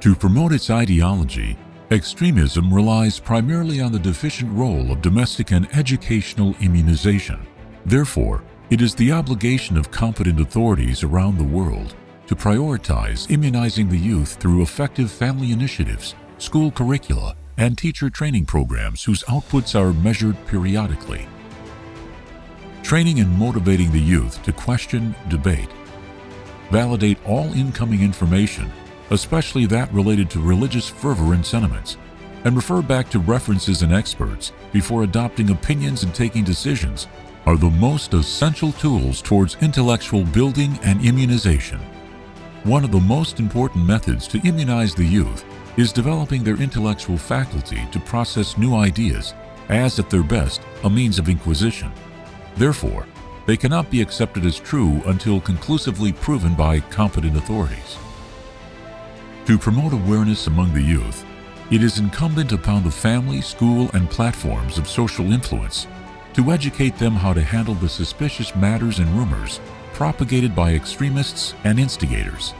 To promote its ideology, extremism relies primarily on the deficient role of domestic and educational immunization. Therefore, it is the obligation of competent authorities around the world to prioritize immunizing the youth through effective family initiatives, school curricula, and teacher training programs whose outputs are measured periodically. Training and motivating the youth to question, debate, validate all incoming information, especially that related to religious fervor and sentiments, and refer back to references and experts before adopting opinions and taking decisions are the most essential tools towards intellectual building and immunization. One of the most important methods to immunize the youth is developing their intellectual faculty to process new ideas as, at their best, a means of inquisition. Therefore, they cannot be accepted as true until conclusively proven by competent authorities. To promote awareness among the youth, it is incumbent upon the family, school, and platforms of social influence to educate them how to handle the suspicious matters and rumors propagated by extremists and instigators.